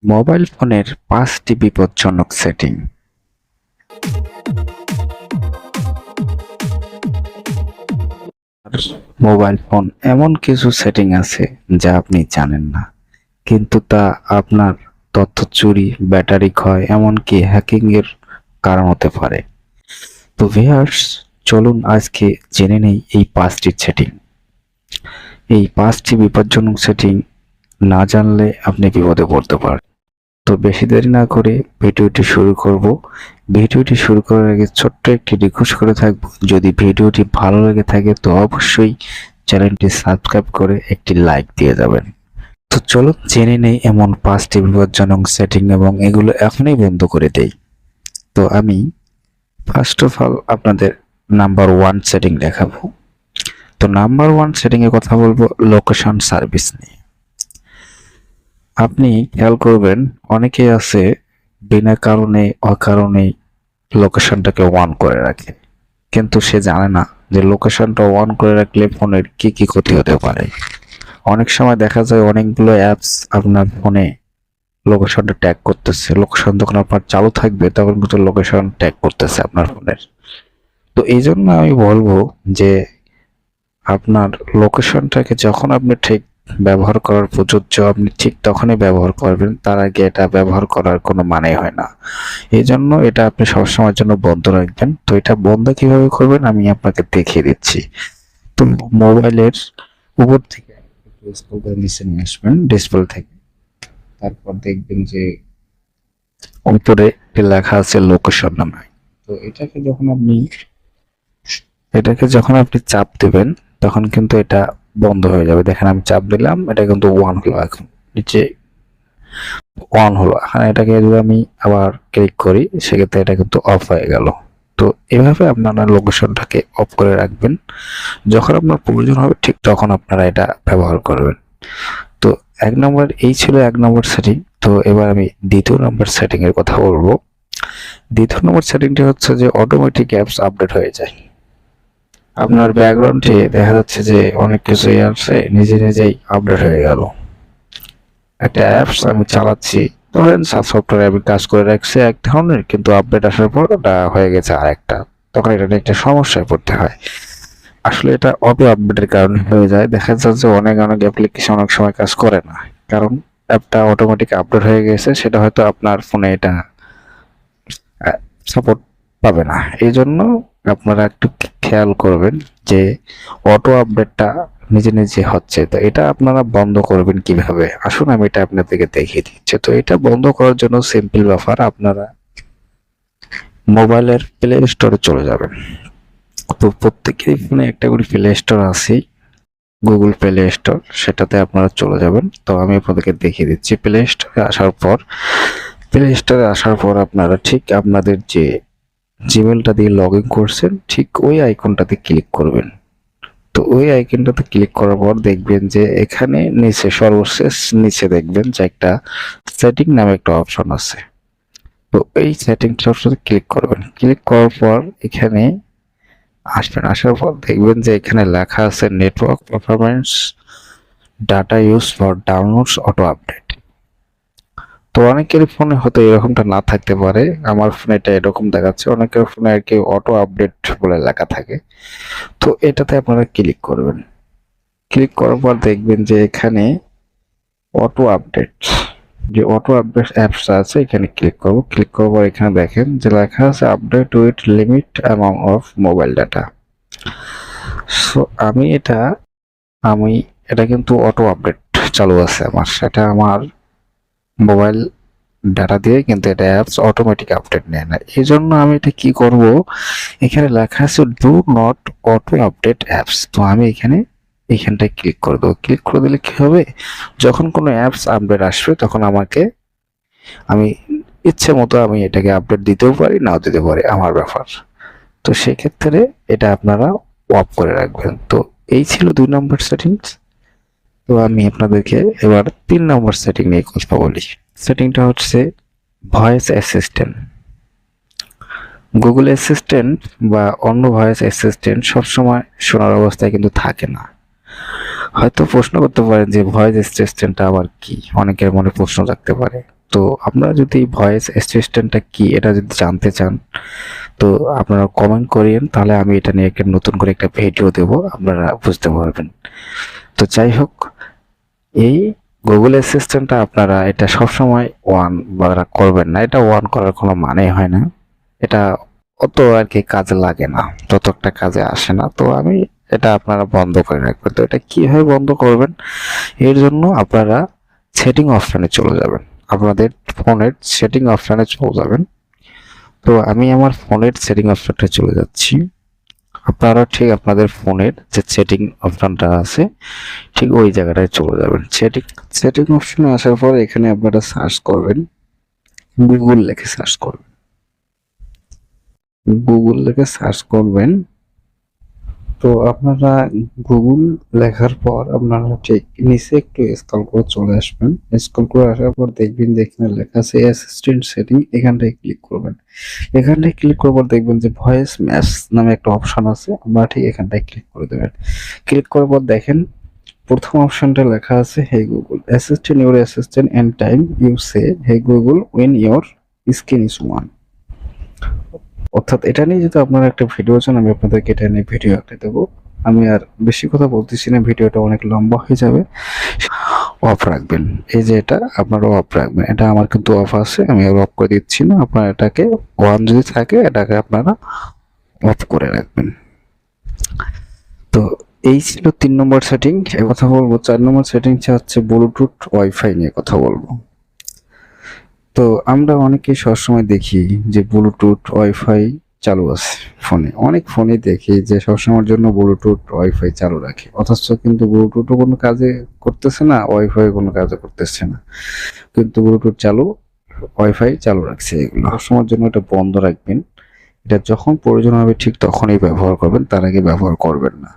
Mobile ফোনের ৫টি বিপজ্জনক সেটিং। মোবাইল ফোন এমন কিছু সেটিং আছে যা আপনি জানেন না, কিন্তু তা আপনার তথ্য চুরি, ব্যাটারি ক্ষয়, এমনকি হ্যাকিং এর কারণ হতে পারে। তো ভিউয়ার্স, চলুন আজকে জেনে নেই এই ৫টি সেটিং। এই ৫টি বিপজ্জনক সেটিং না জানলে আপনি বিপদে পড়তে পারেন। তো বেশি দেরি না করে ভিডিওটি শুরু করব। ভিডিওটি শুরু করার আগে ছোট্ট একটি রিকোয়েস্ট করে থাকব, যদি ভিডিওটি ভালো লেগে থাকে তো অবশ্যই চ্যানেলটি সাবস্ক্রাইব করে একটি লাইক দিয়ে যাবেন। তো চলো জেনে নেই এমন ৫টি বিপজ্জনক সেটিং এবং এগুলো এখনই বন্ধ করে দেই। তো আমি ফার্স্ট অফ অল আপনাদের নাম্বার 1 সেটিং দেখাবো। তো নাম্বার 1 সেটিং এর কথা বলবো লোকেশন সার্ভিস নিয়ে। আপনি খেয়াল করবেন অনেকেই আছে বিনা কারণে অকারণে লোকেশনটাকে অন করে রাখে, কিন্তু সে জানে না যে লোকেশনটা অন করে রাখলে ফোনের কি কি ক্ষতি হতে পারে। অনেক সময় দেখা যায় অনেকগুলো অ্যাপস আপনার ফোনে লোকেশনটা ট্যাগ করতেছে। লোকেশন যখন আপনার চালু থাকবে তখন কিন্তু লোকেশন ট্যাগ করতেছে আপনার ফোনের। তো এই জন্য আমি বলবো যে আপনার লোকেশনটাকে যখন আপনি ঠিক ব্যবহার করার প্রযোজ্য, আপনি ঠিক তখনই ব্যবহার করবেন, তার আগে এটা ব্যবহার করার কোনো মানে হয় না। এই জন্য এটা আপনি সবসময়ের জন্য বন্ধ রাখবেন। তো এটা বন্ধ কিভাবে করবেন আমি আপনাকে দেখিয়ে দিচ্ছি। তো মোবাইলের উপর থেকে স্ক্রল করে নিচে নিয়ে আসবেন ডিসপ্লে থেকে। তারপর দেখবেন যে উপরে লেখা আছে লোকেশন নামে। তো এটাকে যখন আপনি চাপ দিবেন তখন কিন্তু এটা বন্ধ হয়ে যাবে। দেখেন আমি চাপ দিলাম, এটা কিন্তু অন হলো। এখন নিচে অন হলো। এখন এটাকে যদি আমি আবার ক্লিক করি সেক্ষেত্রে এটা কিন্তু অফ হয়ে গেল। তো এভাবে আপনারা লোকেশনটাকে অফ করে রাখবেন। যখন আপনার প্রয়োজন হবে ঠিক তখন আপনারা এটা ব্যবহার করবেন। তো এই ছিল ১ নম্বর সেটিং। তো এবার আমি ২য় নম্বর সেটিং এর কথা বলবো। ২য় নম্বর সেটিংটি হচ্ছে যে অটোমেটিক অ্যাপস আপডেট হয়ে যায়। আপনার ব্যাকগ্রাউন্ডে দেখা যাচ্ছে যে অনেক কিছুই আছে নিজে নিজেই আপডেট হয়ে গেল। একটা অ্যাপস আমি চালাচ্ছি, ধরেন সফটওয়্যার আমি কাজ করে রাখছি এক ধরনের, কিন্তু আপডেট আসার পর ওটা হয়ে গেছে আরেকটা। তখন এটা নিয়ে একটা সমস্যায় পড়তে হয়। আসলে এটা অটো আপডেটের কারণে হয়ে যায়। দেখা যাচ্ছে যে অনেক অনেক অ্যাপ্লিকেশন অনেক সময় কাজ করে না, কারণ অ্যাপটা অটোমেটিক আপডেট হয়ে গেছে, সেটা হয়তো আপনার ফোনে এটা সাপোর্ট পাবে না। এই জন্য আপনারা একটু খেয়াল করবেন যে অটো আপডেটটা নিজে নিজে হচ্ছে। তো এটা আপনারা বন্ধ করবেন কিভাবে, আসুন আমি এটা আপনাদেরকে দেখিয়ে দিচ্ছি। তো এটা বন্ধ করার জন্য সিম্পল ব্যাপার, আপনারা মোবাইলের প্লে স্টোরে চলে যাবেন। তো প্রত্যেকেরই ফোনে একটা করে প্লে স্টোর আছে, গুগল প্লে স্টোর, সেটাতে আপনারা চলে যাবেন। তো আমি আপনাদেরকে দেখিয়ে দিচ্ছি। প্লে স্টোরে আসার পর আপনারা ঠিক আপনাদের যে জিমেলটা দিয়ে লগ ইন করছেন ঠিক ওই আইকনটাতে ক্লিক করবেন। তো ওই আইকনটাতে ক্লিক করার পর দেখবেন যে এখানে নিচে সর্বশেষ নিচে দেখবেন যে একটা সেটিং নামে একটা অপশন আছে। তো এই সেটিংটা অপশনে ক্লিক করবেন। ক্লিক করার পর এখানে আসবেন। আসার পর দেখবেন যে এখানে লেখা আছে network performance data use for downloads auto update. তো অনেকের ফোনে হয়তো এরকমটা না থাকতে পারে, আমার ফোনে এটা এরকম দেখাচ্ছে, অনেকের ফোনে আর কি অটো আপডেট বলে লেখা থাকে। তো এটাতে আপনারা ক্লিক করবেন। ক্লিক করার পর দেখবেন যে এখানে অটো আপডেট অ্যাপস আছে, এখানে ক্লিক করব। ক্লিক করার পর এখানে দেখেন যে লেখা আছে update with limit amount of mobile data. So আমি এটা কিন্তু অটো আপডেট চালু আছে আমার, সেটা আমার মোবাইল ডাটা দিয়ে, কিন্তু এটা অ্যাপস অটোমেটিক আপডেট নেয় না। এই জন্য আমি এটা কি করব, এখানে লেখা আছে do not auto update apps. তো আমি এইখানটায় ক্লিক করে দেবো। ক্লিক করে দিলে কি হবে, যখন কোনো অ্যাপস আপডেট আসবে তখন আমি ইচ্ছে মতো আমি এটাকে আপডেট দিতেও পারি, নাও দিতে পারি, আমার ব্যাপার। তো সেক্ষেত্রে এটা আপনারা অফ করে রাখবেন। তো এই ছিল ২ নম্বর সেটিংস। তো আমি আপনাদেরকে এবার ৩ নম্বর সেটিং নিয়ে কথা বলি। সেটিংটা হচ্ছে ভয়েস অ্যাসিস্ট্যান্ট। গুগল অ্যাসিস্ট্যান্ট বা অন্য ভয়েস অ্যাসিস্ট্যান্ট সবসময় শোনার অবস্থায় কিন্তু থাকে না। হয়তো প্রশ্ন করতে পারেন যে ভয়েস অ্যাসিস্ট্যান্টটা আবার কি, অনেকের মনে প্রশ্ন থাকতে পারে। তো আপনারা যদি ভয়েস অ্যাসিস্ট্যান্টটা কি এটা যদি জানতে চান, তো আপনারা কমেন্ট করিয়েন, তাহলে আমি এটা নিয়ে একটা নতুন করে একটা ভিডিও দেব, আপনারা বুঝতে পারবেন। তো যাই হোক, এই গুগল অ্যাসিস্ট্যান্টটা আপনারা এটা সবসময় অন করবেন না, এটা অন করার কোনো মানে হয় না, এটা অত আর কি কাজে লাগে না, তত একটা কাজে আসে না। তো আমি এটা আপনারা বন্ধ করে রাখবেন। তো এটা কিভাবে বন্ধ করবেন, এর জন্য আপনারা সেটিং অপশানে চলে যাবেন, আপনাদের ফোনের সেটিং অপশানে চলে যাবেন। তো আমি আমার ফোনের সেটিং অপশানটা চলে যাচ্ছি। আপনারা ঠিক আপনাদের ফোনের যে সেটিং অপশানটা আছে ঠিক ওই জায়গাটায় চলে যাবেন। সেটিং অপশানে আসার পর এখানে আপনারা সার্চ করবেন, গুগল লিখে সার্চ করবেন, গুগল লিখে সার্চ করবেন। তো আপনারা গুগল লেখার পর আপনারা ঠিক নিচে একটু স্ক্রল করে চলে আসবেন। স্ক্রল করে আসার পর দেখবেন যে এখানে লেখা আছে অ্যাসিস্ট্যান্ট সেটিং, এখানটায় ক্লিক করবেন। এখানটায় ক্লিক করার পর দেখবেন যে ভয়েস ম্যাচ নামে একটা অপশন আছে, আপনারা ঠিক এখানটায় ক্লিক করে দেবেন। ক্লিক করার পর দেখেন প্রথম অপশনটা লেখা আছে hey Google assistant your assistant and time you say hey Google when your screen is one. অর্থাৎ এটা নিয়ে যদি আপনারা একটা ভিডিও চান, আমি আপনাদেরকে এটা নিয়ে ভিডিও একটা দেবো। আমি আর বেশি কথা বলতেছি না, ভিডিওটা অনেক লম্বা হয়ে যাবে। অফ রাখবেন, এই যে এটা আপনারা অফ রাখবেন, এটা আমার কিন্তু অফ আছে, আমি আর অফ করে দিচ্ছি না। আপনারা এটাকে ওয়ান যদি থাকে এটাকে আপনারা অফ করে রাখবেন। তো এই ছিল 3 নম্বর সেটিং। কথা বলবো 4 নম্বর সেটিংটা হচ্ছে ব্লুটুথ ওয়াইফাই নিয়ে কথা বলবো। তো আমরা অনেকেই সবসময় দেখি যে ব্লুটুথ ওয়াইফাই চালু আছে ফোনে, অনেক ফোনে দেখি যে সবসময়ের জন্য ব্লুটুথ ওয়াইফাই চালু রাখে, অথচ কিন্তু ব্লুটুথও কোনো কাজে করতেছে না, ওয়াইফাই কোনো কাজে করতেছে না, কিন্তু ব্লুটুথ চালু, ওয়াইফাই চালু রাখছে। এগুলো সবসময়ের জন্য এটা বন্ধ রাখবেন। এটা যখন প্রয়োজন হবে ঠিক তখনই ব্যবহার করবেন, তার আগে ব্যবহার করবেন না।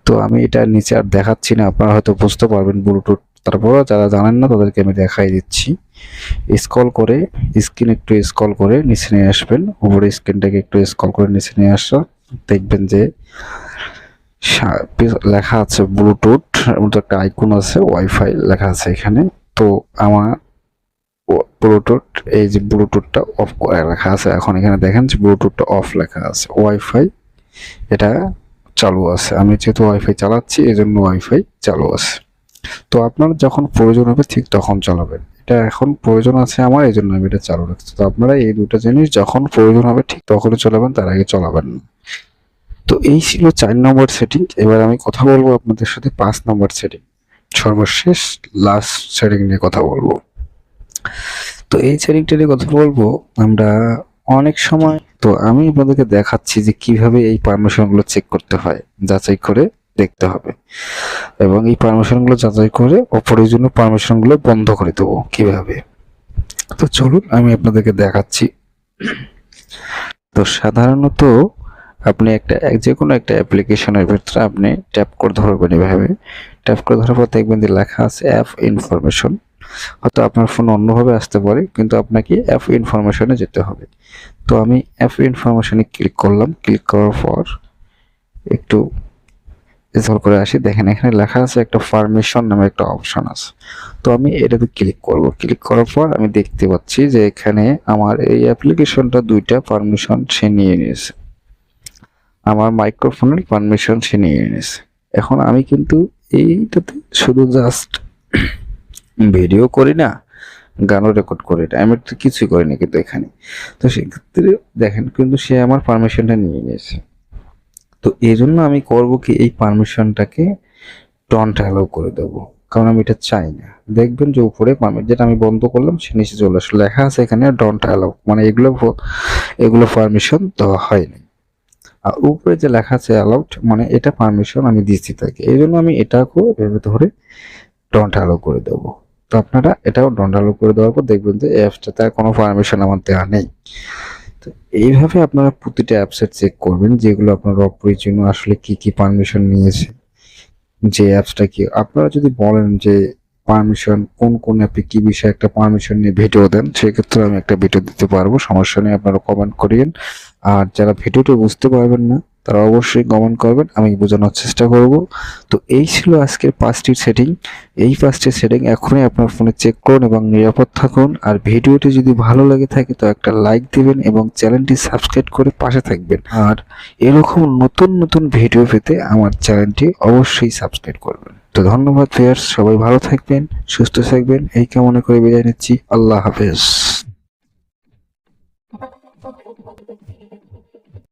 তো আমি এটা নিচে আর দেখাচ্ছি না, আপনারা হয়তো বুঝতে পারবেন ব্লুটুথ, তারপরেও যারা জানেন না তাদেরকে আমি দেখাই দিচ্ছি। স্ক্রল করে স্ক্রিন একটু স্ক্রল করে নিচে নিয়ে আসবেন, উপরে স্ক্রিনটাকে একটু স্ক্রল করে নিচে নিয়ে আসা, দেখবেন যে লেখা আছে ব্লুটুথ, মতো একটা আইকন আছে, ওয়াইফাই লেখা আছে এখানে। তো আমার ব্লুটুথ, এই যে ব্লুটুথটা অফ করে রাখা আছে, এখন এখানে দেখেন যে ব্লুটুথটা অফ লেখা আছে, ওয়াইফাই এটা চালু আছে। আমি যেহেতু ওয়াইফাই চালাচ্ছি এই জন্য ওয়াইফাই চালু আছে। তো আপনার যখন প্রয়োজন হবে ঠিক তখন চালাবেন, এটা এখন প্রয়োজন আছে আমার, এই জন্য আমি এটা চালু রাখছি। তো আপনারা এই দুটো জিনিস যখন প্রয়োজন হবে ঠিক তখনই চালাবেন, তার আগে চালাবেন না। তো এই ছিল 4 নম্বর সেটিং। এবার আমি কথা বলবো আপনাদের সাথে 5 নম্বর সেটিং, সর্বশেষ লাস্ট সেটিং নিয়ে কথা বলবো। তো এই সেটিংটা নিয়ে কথা বলবো আমরা অনেক সময়, তো আমি আপনাদেরকে দেখাচ্ছি যে কিভাবে এই পারমিশনগুলো চেক করতে হয়, যাচাই করে দেখতে হবে, এবং এই পারমিশনগুলো যাচাই করে অপ্রয়োজনীয় পারমিশনগুলো বন্ধ করে দেবো কিভাবে। তো চলুন আমি আপনাদেরকে দেখাচ্ছি। তো সাধারণত আপনি যে কোনো একটা অ্যাপ্লিকেশনের ভিতরে আপনি ট্যাপ করে ধরবেন, এভাবে ট্যাপ করে ধরার পর দেখবেন যে লেখা আছে অ্যাপ ইনফরমেশন। হয়তো আপনার ফোন অন্যভাবে আসতে পারে, কিন্তু আপনাকে অ্যাপ ইনফরমেশনে যেতে হবে। তো আমি অ্যাপ ইনফরমেশনে ক্লিক করলাম, ক্লিক করার পর একটু স্ক্রল করে আসি, দেখেন এখানে লেখা আছে একটা পারমিশন নামে একটা অপশন আছে। তো আমি এটাতে ক্লিক করব, ক্লিক করার পর আমি দেখতে পাচ্ছি যে এখানে আমার এই অ্যাপ্লিকেশনটা 2টা পারমিশন সে নিয়ে নিয়েছে, আমার মাইক্রোফোনের পারমিশন সে নিয়ে নিয়েছে। এখন আমি কিন্তু এইটাতে শুধু জাস্ট ভিডিও করি না, গানও রেকর্ড করি না, আমি তো কিছুই করিনি কিন্তু এখানে। তো সেক্ষেত্রে দেখেন কিন্তু সে আমার পারমিশনটা নিয়ে নিয়েছে। তো এই জন্য আমি করব কি, এই পারমিশনটাকে ডন্ট অ্যালাউ করে দেবো, কারণ আমি এটা চাই না। দেখবেন যে উপরে যেটা আমি বন্ধ করলাম সে নিচে চলে আসলো, লেখা আছে এখানে ডন্ট অ্যালাউ, মানে এগুলো পারমিশন দেওয়া হয়নি। আর উপরে যে লেখা আছে অ্যালাউড, মানে এটা পারমিশন আমি দিচ্ছি তাকে, এই জন্য আমি এটাকেও এভাবে ধরে ডন্ট অ্যালাউ করে দেবো। তো আপনারা এটাও ডন্ট অ্যালাউ করে দেওয়ার পর দেখবেন যে অ্যাপসটাতে আর কোনো পারমিশন আমার দেওয়া নেই। তো এইভাবে আপনারা প্রতিটা অ্যাপসের চেক করবেন যেগুলো আপনার অপ্রয়োজনীয়, আসলে কি কি পারমিশন নিয়েছে, যে অ্যাপসটা কি। আপনারা যদি বলেন যে পারমিশন কোন কোন অ্যাপে কি বিষয়ে একটা পারমিশন নিয়ে ভিডিও দেন, সেক্ষেত্রে আমি একটা ভিডিও দিতে পারবো, সমস্যা নেই, আপনারা কমেন্ট করিয়েন। আর যারা ভিডিওটা বুঝতে পারবেন না তারা অবশ্যই কমেন্ট করবেন, আমি বোঝানোর চেষ্টা করব। তো এই ছিল আজকের 5টি সেটিং। এই 5টি সেটিং এখনই আপনার ফোনে চেক করুন এবং নিরাপদ থাকুন। আর ভিডিওটি যদি ভালো লেগে থাকে তো একটা লাইক দিবেন এবং চ্যানেলটি সাবস্ক্রাইব করে পাশে থাকবেন। আর এরকম নতুন নতুন ভিডিও পেতে আমার চ্যানেলটি অবশ্যই সাবস্ক্রাইব করবেন। তো ধন্যবাদ ভিউয়ার্স, সবাই ভালো থাকবেন, সুস্থ থাকবেন এই কামনা করে বিদায় নিচ্ছি। আল্লাহ হাফেজ।